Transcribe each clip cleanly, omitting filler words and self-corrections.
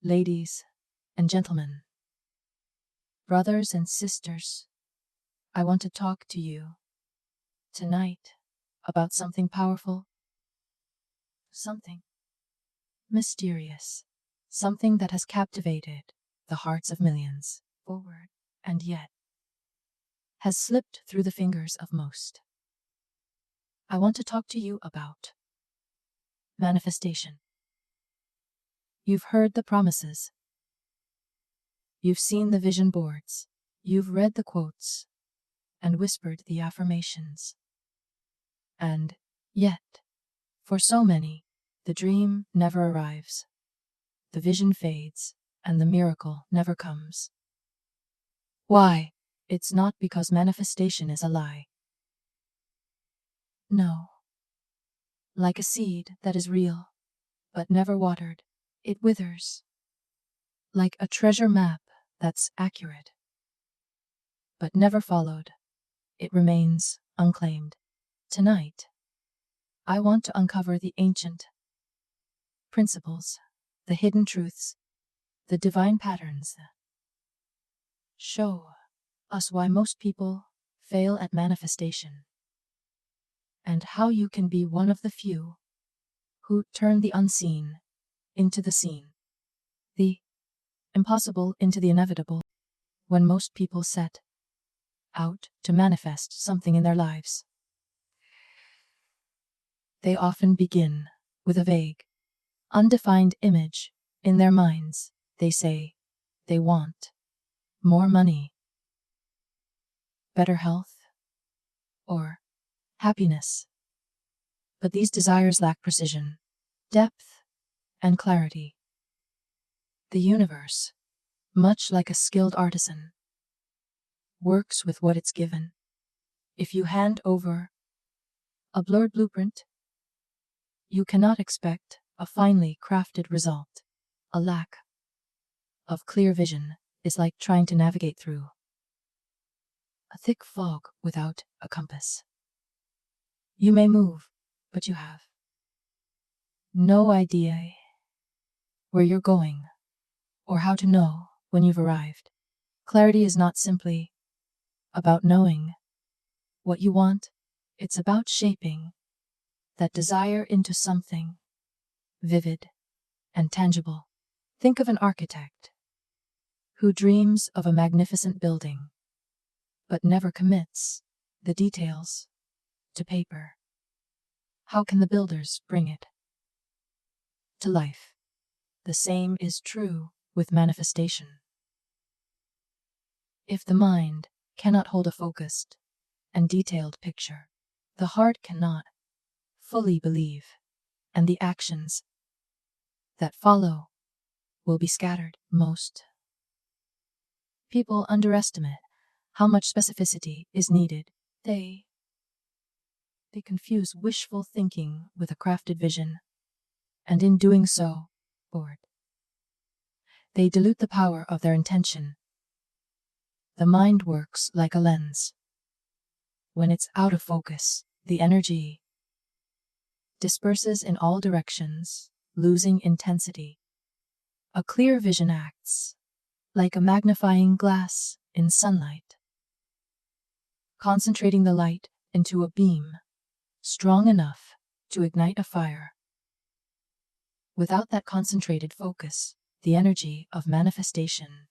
Ladies and gentlemen, brothers and sisters, I want to talk to you tonight about something powerful, something mysterious, something that has captivated the hearts of millions, forward, and yet has slipped through the fingers of most. I want to talk to you about manifestation. You've heard the promises. You've seen the vision boards. You've read the quotes and whispered the affirmations. And yet, for so many, the dream never arrives. The vision fades and the miracle never comes. Why? It's not because manifestation is a lie. No. Like a seed that is real, but never watered, it withers. Like a treasure map that's accurate, but never followed, it remains unclaimed. Tonight, I want to uncover the ancient principles, the hidden truths, the divine patterns that show us why most people fail at manifestation, and how you can be one of the few who turn the unseen into the seen, the impossible into the inevitable. When most people set out to manifest something in their lives, they often begin with a vague, undefined image in their minds. They say they want more money, better health, or happiness. But these desires lack precision, depth, and clarity. The universe, much like a skilled artisan, works with what it's given. If you hand over a blurred blueprint, you cannot expect a finely crafted result. A lack of clear vision is like trying to navigate through a thick fog without a compass. You may move, but you have no idea where you're going or how to know when you've arrived. Clarity is not simply about knowing what you want, it's about shaping that desire into something vivid and tangible. Think of an architect who dreams of a magnificent building, but never commits the details to paper. How can the builders bring it to life? The same is true with manifestation. If the mind cannot hold a focused and detailed picture, the heart cannot fully believe, and the actions that follow will be scattered. Most people underestimate how much specificity is needed. They confuse wishful thinking with a crafted vision, and in doing so, they dilute the power of their intention. The mind works like a lens. When it's out of focus, the energy disperses in all directions, losing intensity. A clear vision acts like a magnifying glass in sunlight, concentrating the light into a beam strong enough to ignite a fire. Without that concentrated focus, the energy of manifestation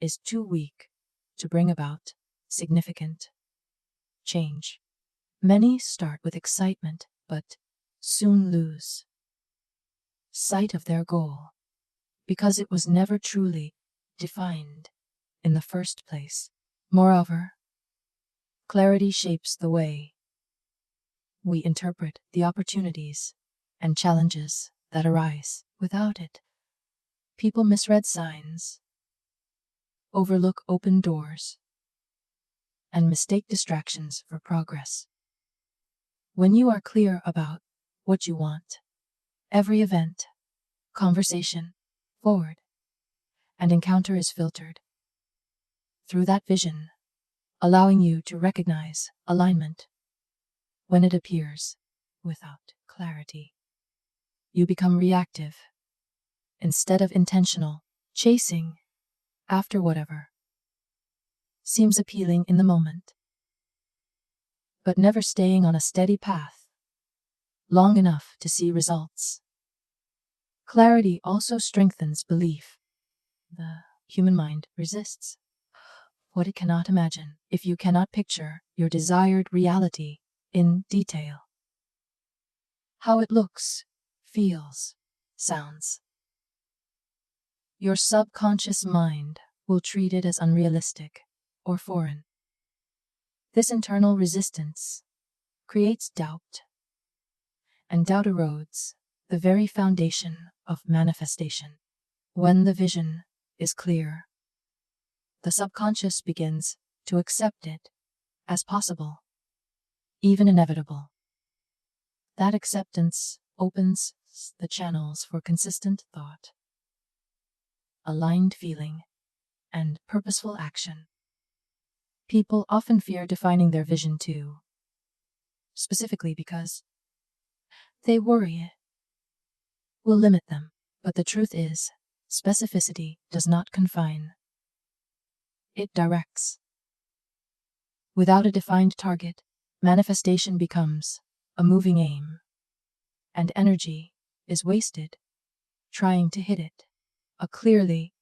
is too weak to bring about significant change. Many start with excitement, but soon lose sight of their goal because it was never truly defined in the first place. Moreover, clarity shapes the way we interpret the opportunities and challenges that arise. Without it, people misread signs, overlook open doors, and mistake distractions for progress. When you are clear about what you want, every event, conversation, forward, and encounter is filtered through that vision, allowing you to recognize alignment when it appears. Without clarity, you become reactive instead of intentional. chasing after whatever seems appealing in the moment, but never staying on a steady path long enough to see results. Clarity also strengthens belief. The human mind resists what it cannot imagine. If you cannot picture your desired reality in detail, how it looks, feels, sounds, your subconscious mind will treat it as unrealistic or foreign. This internal resistance creates doubt, and doubt erodes the very foundation of manifestation. When the vision is clear, the subconscious begins to accept it as possible, even inevitable. That acceptance opens the channels for consistent thought, aligned feeling, and purposeful action. People often fear defining their vision too specifically because they worry it will limit them. But the truth is, specificity does not confine, it directs. Without a defined target, manifestation becomes a moving aim, and energy is wasted trying to hit it. A clearly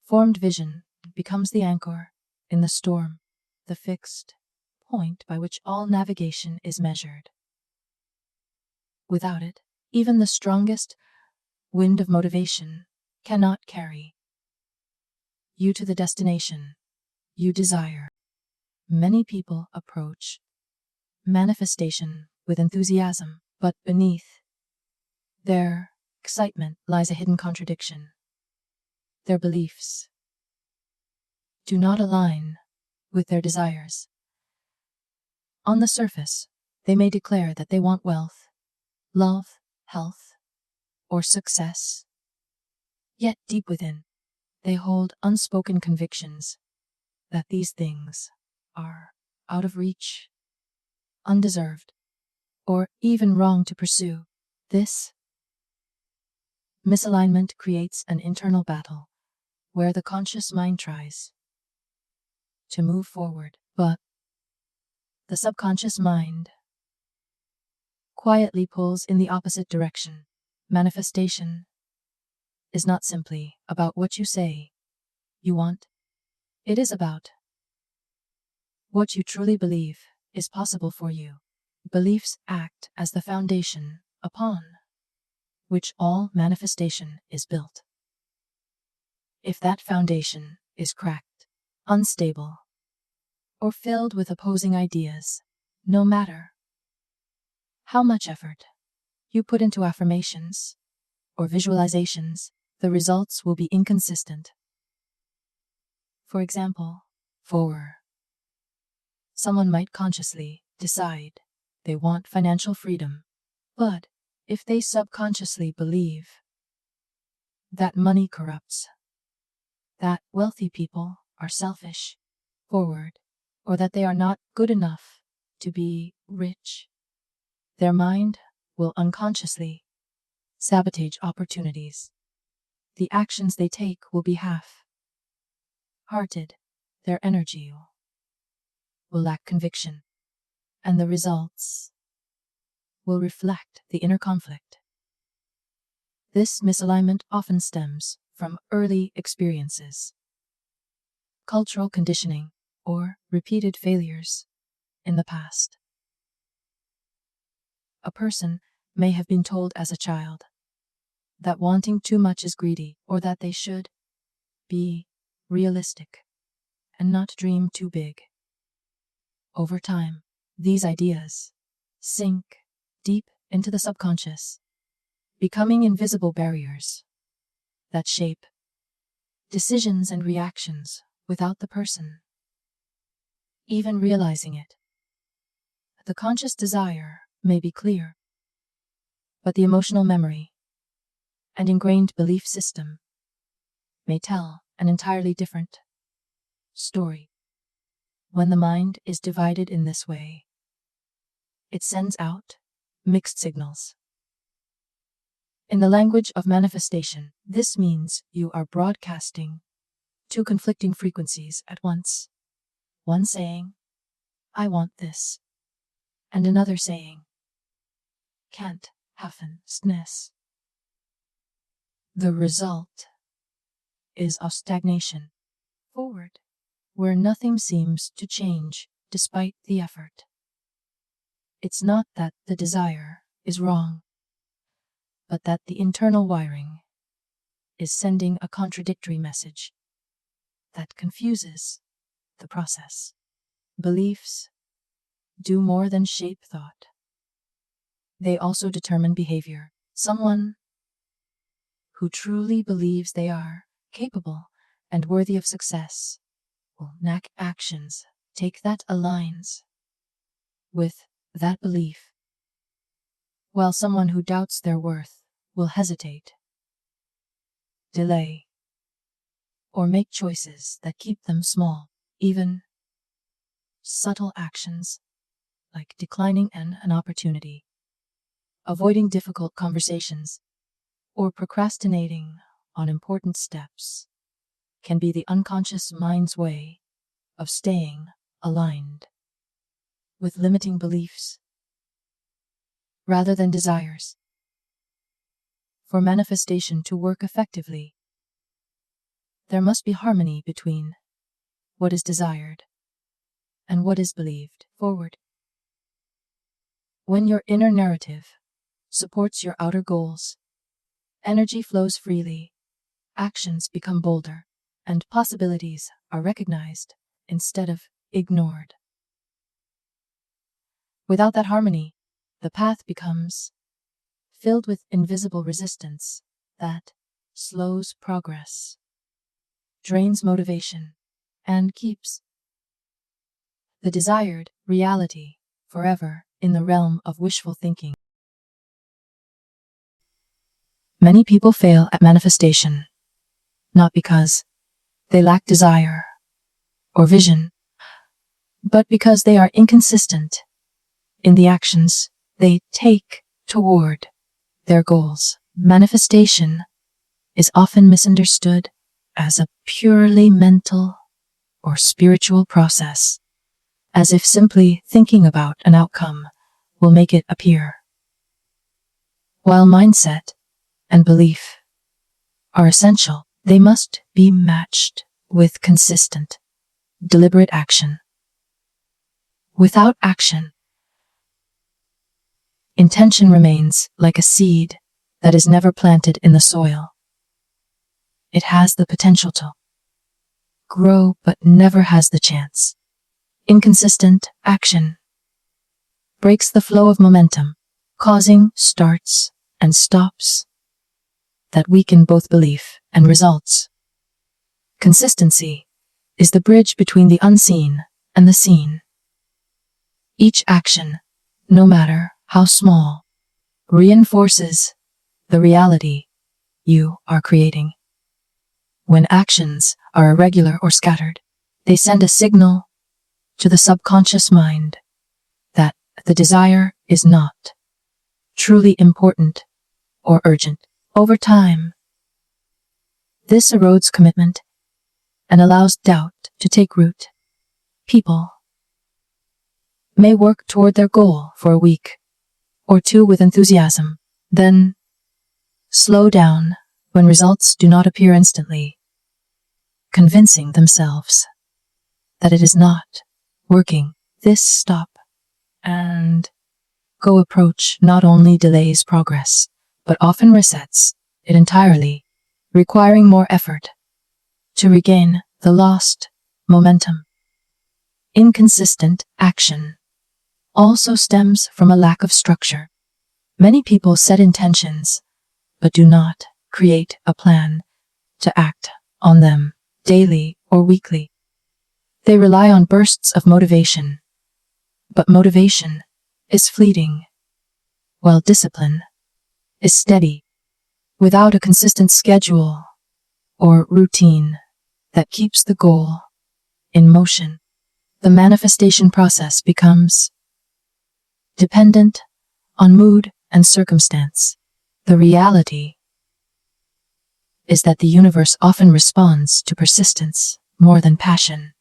formed vision becomes the anchor in the storm, the fixed point by which all navigation is measured. Without it, even the strongest wind of motivation cannot carry you to the destination you desire. Many people approach manifestation with enthusiasm, but beneath their excitement lies a hidden contradiction. Their beliefs do not align with their desires. On the surface, they may declare that they want wealth, love, health, or success. Yet deep within, they hold unspoken convictions that these things are out of reach, undeserved, or even wrong to pursue. This misalignment creates an internal battle where the conscious mind tries to move forward, but the subconscious mind quietly pulls in the opposite direction. Manifestation is not simply about what you say you want. It is about what you truly believe is possible for you. Beliefs act as the foundation upon which all manifestation is built. If that foundation is cracked, unstable, or filled with opposing ideas, no matter how much effort you put into affirmations or visualizations, the results will be inconsistent. For example, someone might consciously decide they want financial freedom, but if they subconsciously believe that money corrupts, that wealthy people are selfish, or that they are not good enough to be rich, their mind will unconsciously sabotage opportunities. The actions they take will be half-hearted, their energy will lack conviction, and the results will reflect the inner conflict. This misalignment often stems from early experiences, cultural conditioning, or repeated failures in the past. A person may have been told as a child that wanting too much is greedy, or that they should be realistic and not dream too big. Over time, these ideas sink deep into the subconscious, becoming invisible barriers that shape decisions and reactions without the person even realizing it. The conscious desire may be clear, but the emotional memory and ingrained belief system may tell an entirely different story. When the mind is divided in this way, it sends out mixed signals. In the language of manifestation, this means you are broadcasting two conflicting frequencies at once. One saying, I want this, and another saying, can't happen. The result is of stagnation, forward, where nothing seems to change despite the effort. It's not that the desire is wrong, but that the internal wiring is sending a contradictory message that confuses the process. Beliefs do more than shape thought. They also determine behavior. Someone who truly believes they are capable and worthy of success will enact actions that aligns with that belief, while someone who doubts their worth will hesitate, delay, or make choices that keep them small. Even subtle actions like declining an opportunity, avoiding difficult conversations, or procrastinating on important steps can be the unconscious mind's way of staying aligned with limiting beliefs rather than desires. For manifestation to work effectively, there must be harmony between what is desired and what is believed. Forward. When your inner narrative supports your outer goals, energy flows freely, actions become bolder, and possibilities are recognized instead of ignored. Without that harmony, the path becomes filled with invisible resistance that slows progress, drains motivation, and keeps the desired reality forever in the realm of wishful thinking. Many people fail at manifestation, not because they lack desire or vision, but because they are inconsistent in the actions they take toward their goals. Manifestation is often misunderstood as a purely mental or spiritual process, as if simply thinking about an outcome will make it appear. While mindset and belief are essential, they must be matched with consistent, deliberate action. Without action, intention remains like a seed that is never planted in the soil. It has the potential to grow, but never has the chance. Inconsistent action breaks the flow of momentum, causing starts and stops that weaken both belief and results. Consistency is the bridge between the unseen and the seen. Each action, no matter how small, reinforces the reality you are creating. When actions are irregular or scattered, they send a signal to the subconscious mind that the desire is not truly important or urgent. Over time, this erodes commitment and allows doubt to take root. People may work toward their goal for a week or two with enthusiasm, then slow down when results do not appear instantly, convincing themselves that it is not working. This stop and go approach not only delays progress, but often resets it entirely, requiring more effort to regain the lost momentum. Inconsistent action also stems from a lack of structure. Many people set intentions, but do not create a plan to act on them daily or weekly. They rely on bursts of motivation, but motivation is fleeting, while discipline is steady. Without a consistent schedule or routine that keeps the goal in motion, the manifestation process becomes dependent on mood and circumstance. The reality is that the universe often responds to persistence more than passion.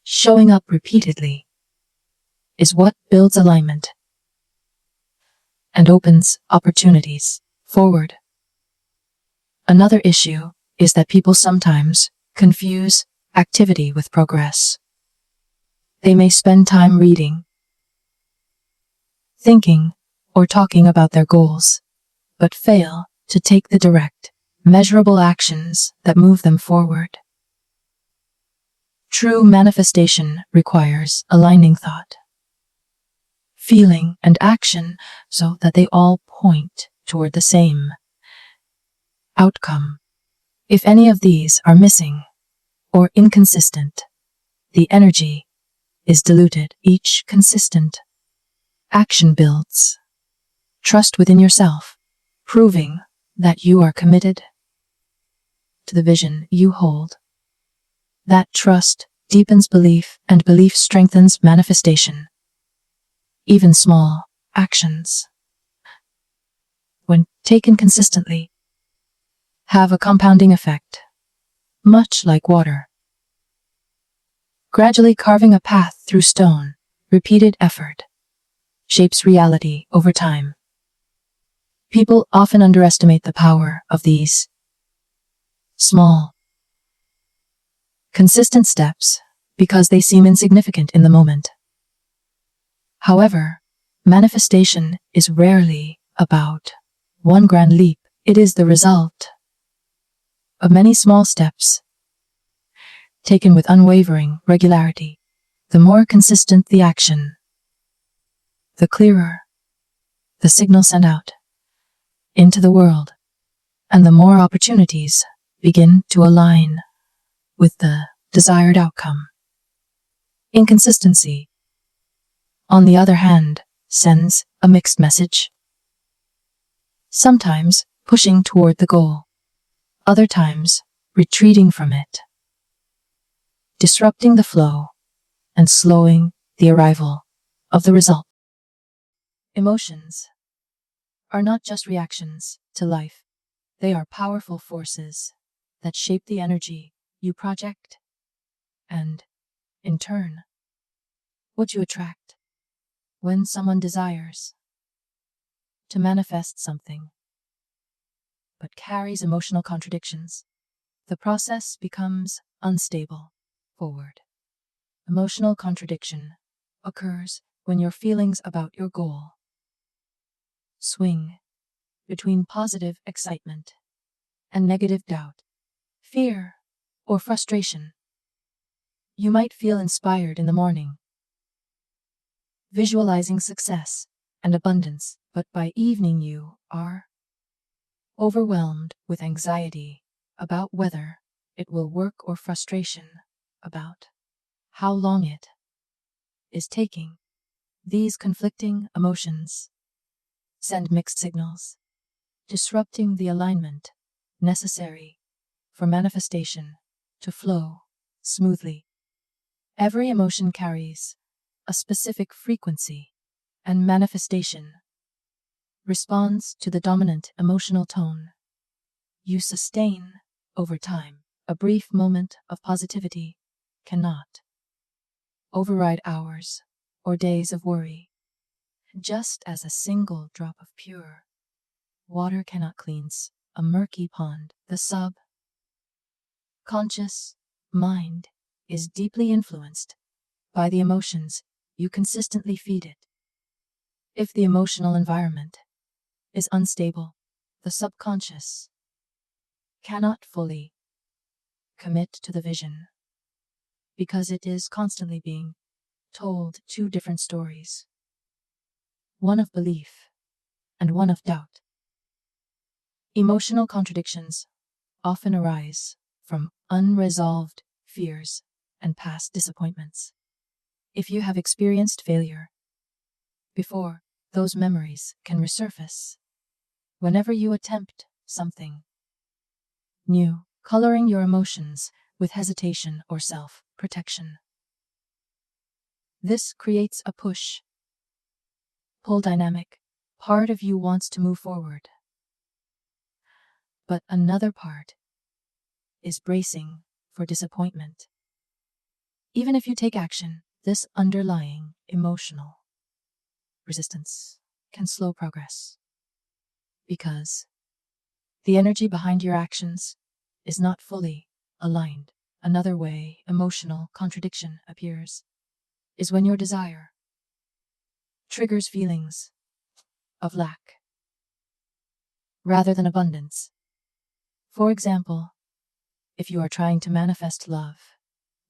Showing up repeatedly is what builds alignment and opens opportunities forward. Another issue is that people sometimes confuse activity with progress. They may spend time reading, thinking, or talking about their goals, but fail to take the direct, measurable actions that move them forward. True manifestation requires aligning thought, feeling, and action so that they all point toward the same outcome. If any of these are missing or inconsistent, the energy is diluted. Each consistent action builds trust within yourself, proving that you are committed to the vision you hold. That trust deepens belief, and belief strengthens manifestation. Even small actions, when taken consistently, have a compounding effect, much like water. Gradually carving a path through stone, repeated effort shapes reality over time. People often underestimate the power of these small, consistent steps because they seem insignificant in the moment. However, manifestation is rarely about one grand leap. It is the result of many small steps taken with unwavering regularity. The more consistent the action, the clearer the signal sent out into the world, and the more opportunities begin to align with the desired outcome. Inconsistency, on the other hand, sends a mixed message. Sometimes pushing toward the goal, other times retreating from it, disrupting the flow and slowing the arrival of the result. Emotions are not just reactions to life. They are powerful forces that shape the energy you project and, in turn, what you attract. When someone desires to manifest something but carries emotional contradictions, the process becomes unstable. Forward. Emotional contradiction occurs when your feelings about your goal swing between positive excitement and negative doubt, fear, or frustration. You might feel inspired in the morning, visualizing success and abundance, but by evening you are overwhelmed with anxiety about whether it will work or frustration about how long it is taking. These conflicting emotions send mixed signals, disrupting the alignment necessary for manifestation to flow smoothly. Every emotion carries a specific frequency, and manifestation responds to the dominant emotional tone you sustain over time. A brief moment of positivity cannot override hours or days of worry, just as a single drop of pure water cannot cleanse a murky pond. The subconscious mind is deeply influenced by the emotions you consistently feed it. If the emotional environment is unstable, the subconscious cannot fully commit to the vision because it is constantly being told two different stories, one of belief and one of doubt. Emotional contradictions often arise from unresolved fears and past disappointments. If you have experienced failure before, those memories can resurface whenever you attempt something new, coloring your emotions with hesitation or self-protection. This creates a push-pull dynamic. Part of you wants to move forward, But another part is bracing for disappointment. Even if you take action, this underlying emotional resistance can slow progress, because the energy behind your actions is not fully aligned. Another way emotional contradiction appears is when your desire triggers feelings of lack rather than abundance. For example, if you are trying to manifest love,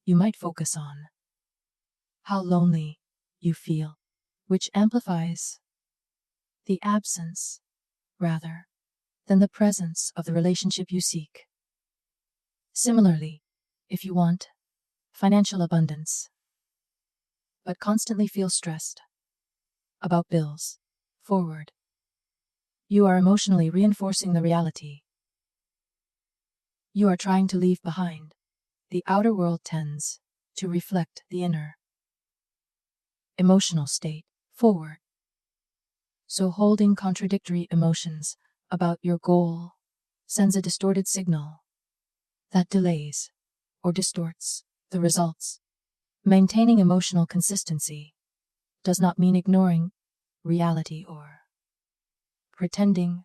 you might focus on how lonely you feel, which amplifies the absence rather than the presence of the relationship you seek. Similarly, if you want financial abundance, but constantly feel stressed about bills forward, you are emotionally reinforcing the reality you are trying to leave behind. The outer world tends to reflect the inner emotional state forward. So holding contradictory emotions about your goal sends a distorted signal that delays or distorts the results. Maintaining emotional consistency does not mean ignoring reality or pretending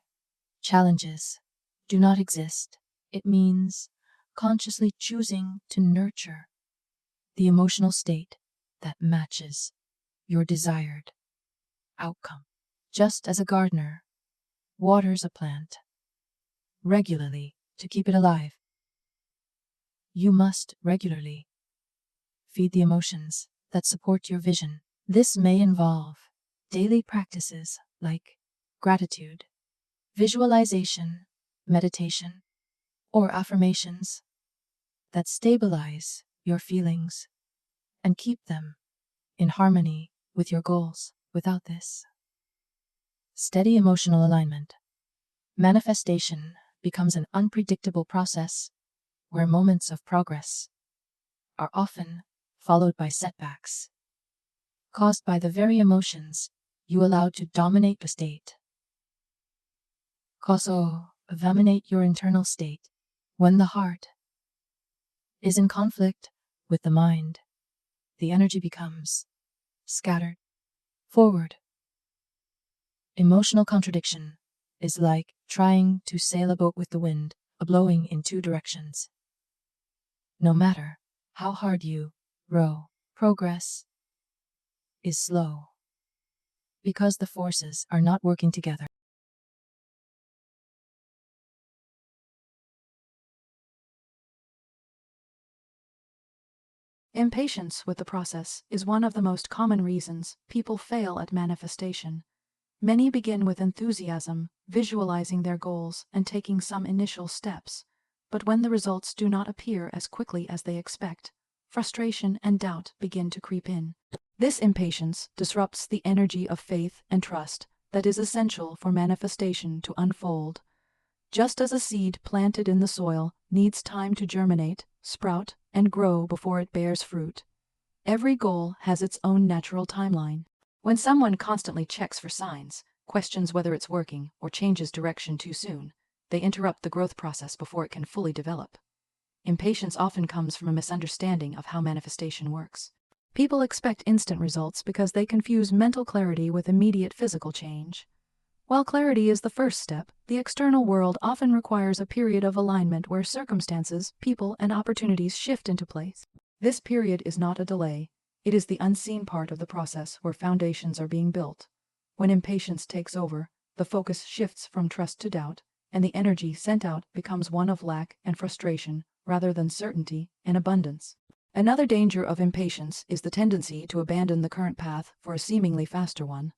challenges do not exist. It means consciously choosing to nurture the emotional state that matches your desired outcome. Just as a gardener waters a plant regularly to keep it alive, you must regularly feed the emotions that support your vision. This may involve daily practices like gratitude, visualization, meditation, or affirmations that stabilize your feelings and keep them in harmony with your goals. Without this steady emotional alignment, manifestation becomes an unpredictable process where moments of progress are often followed by setbacks caused by the very emotions you allowed to dominate the state. Also, evaluate your internal state. When the heart is in conflict with the mind, the energy becomes scattered forward. Emotional contradiction is like trying to sail a boat with the wind blowing in two directions. No matter how hard you row, progress is slow because the forces are not working together. Impatience with the process is one of the most common reasons people fail at manifestation. Many begin with enthusiasm, visualizing their goals and taking some initial steps. But when the results do not appear as quickly as they expect, frustration and doubt begin to creep in. This impatience disrupts the energy of faith and trust that is essential for manifestation to unfold. Just as a seed planted in the soil needs time to germinate, sprout, and grow before it bears fruit, every goal has its own natural timeline. When someone constantly checks for signs, questions whether it's working, or changes direction too soon, they interrupt the growth process before it can fully develop. Impatience often comes from a misunderstanding of how manifestation works. People expect instant results because they confuse mental clarity with immediate physical change. While clarity is the first step, the external world often requires a period of alignment where circumstances, people, and opportunities shift into place. This period is not a delay. It is the unseen part of the process where foundations are being built. When impatience takes over, the focus shifts from trust to doubt, and the energy sent out becomes one of lack and frustration rather than certainty and abundance. Another danger of impatience is the tendency to abandon the current path for a seemingly faster one.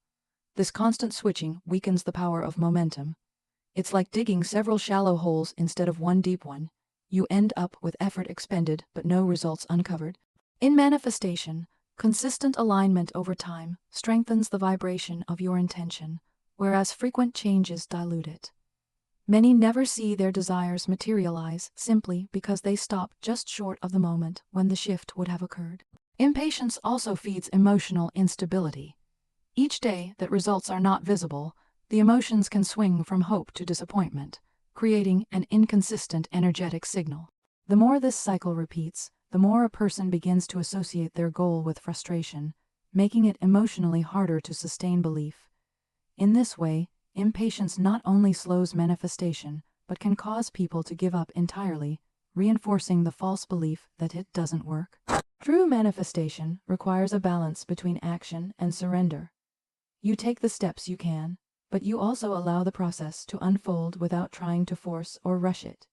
This constant switching weakens the power of momentum. It's like digging several shallow holes instead of one deep one. You end up with effort expended but no results uncovered. In manifestation, consistent alignment over time strengthens the vibration of your intention, whereas frequent changes dilute it. Many never see their desires materialize simply because they stop just short of the moment when the shift would have occurred. Impatience also feeds emotional instability. Each day that results are not visible, the emotions can swing from hope to disappointment, creating an inconsistent energetic signal. The more this cycle repeats, the more a person begins to associate their goal with frustration, making it emotionally harder to sustain belief. In this way, impatience not only slows manifestation, but can cause people to give up entirely, reinforcing the false belief that it doesn't work. True manifestation requires a balance between action and surrender. You take the steps you can, but you also allow the process to unfold without trying to force or rush it.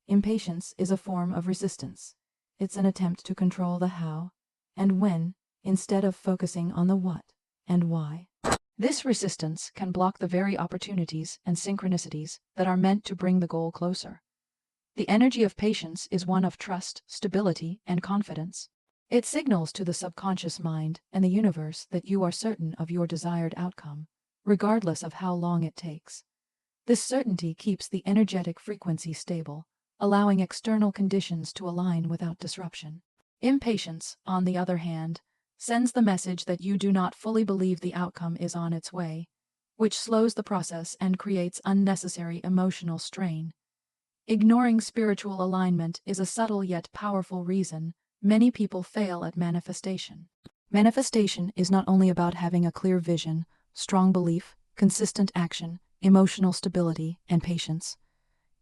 Impatience is a form of resistance. It's an attempt to control the how and when, instead of focusing on the what and why. This resistance can block the very opportunities and synchronicities that are meant to bring the goal closer. The energy of patience is one of trust, stability, and confidence. It signals to the subconscious mind and the universe that you are certain of your desired outcome, regardless of how long it takes. This certainty keeps the energetic frequency stable, allowing external conditions to align without disruption. Impatience, on the other hand, sends the message that you do not fully believe the outcome is on its way, which slows the process and creates unnecessary emotional strain. Ignoring spiritual alignment is a subtle yet powerful reason many people fail at manifestation. Manifestation is not only about having a clear vision, strong belief, consistent action, emotional stability, and patience.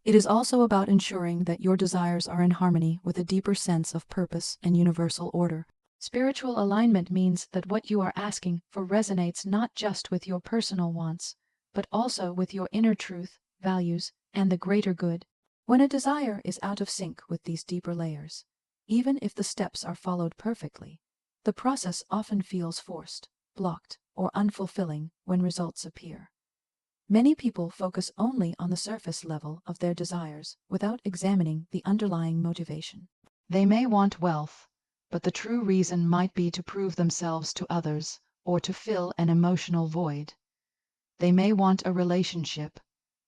It is also about ensuring that your desires are in harmony with a deeper sense of purpose and universal order. Spiritual alignment means that what you are asking for resonates not just with your personal wants, but also with your inner truth, values, and the greater good. When a desire is out of sync with these deeper layers, even if the steps are followed perfectly, the process often feels forced, blocked, or unfulfilling when results appear. Many people focus only on the surface level of their desires without examining the underlying motivation. They may want wealth, but the true reason might be to prove themselves to others or to fill an emotional void. They may want a relationship,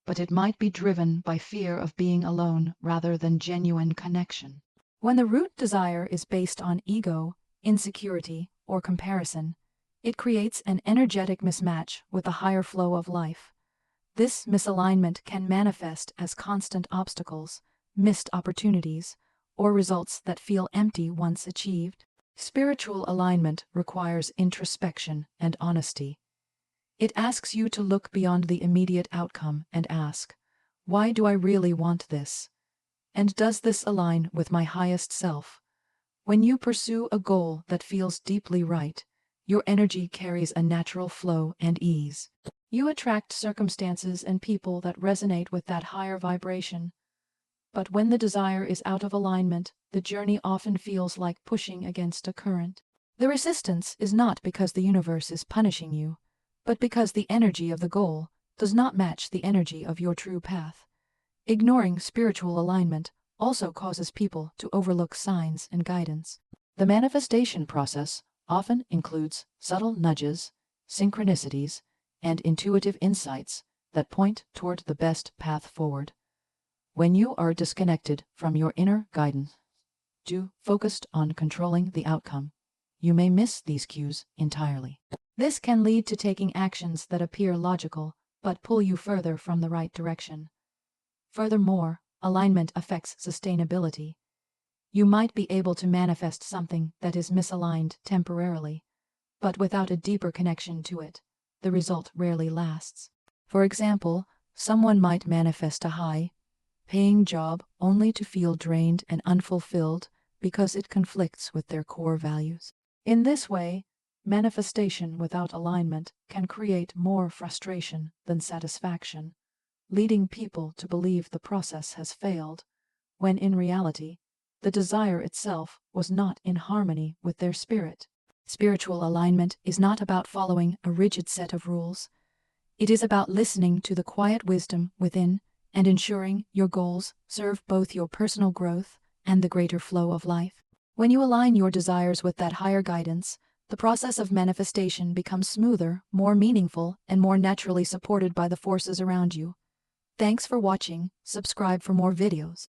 but it might be driven by fear of being alone rather than genuine connection. When the root desire is based on ego, insecurity, or comparison, it creates an energetic mismatch with the higher flow of life. This misalignment can manifest as constant obstacles, missed opportunities, or results that feel empty once achieved. Spiritual alignment requires introspection and honesty. It asks you to look beyond the immediate outcome and ask, why do I really want this? And does this align with my highest self? When you pursue a goal that feels deeply right, your energy carries a natural flow and ease. You attract circumstances and people that resonate with that higher vibration. But when the desire is out of alignment, the journey often feels like pushing against a current. The resistance is not because the universe is punishing you, but because the energy of the goal does not match the energy of your true path. Ignoring spiritual alignment also causes people to overlook signs and guidance. The manifestation process often includes subtle nudges, synchronicities, and intuitive insights that point toward the best path forward. When you are disconnected from your inner guidance, focused on controlling the outcome, you may miss these cues entirely. This can lead to taking actions that appear logical, but pull you further from the right direction. Furthermore, alignment affects sustainability. You might be able to manifest something that is misaligned temporarily, but without a deeper connection to it, the result rarely lasts. For example, someone might manifest a high-paying job only to feel drained and unfulfilled because it conflicts with their core values. In this way, manifestation without alignment can create more frustration than satisfaction, leading people to believe the process has failed, when in reality, the desire itself was not in harmony with their spirit. Spiritual alignment is not about following a rigid set of rules. It is about listening to the quiet wisdom within and ensuring your goals serve both your personal growth and the greater flow of life. When you align your desires with that higher guidance, the process of manifestation becomes smoother, more meaningful, and more naturally supported by the forces around you. Thanks for watching. Subscribe for more videos.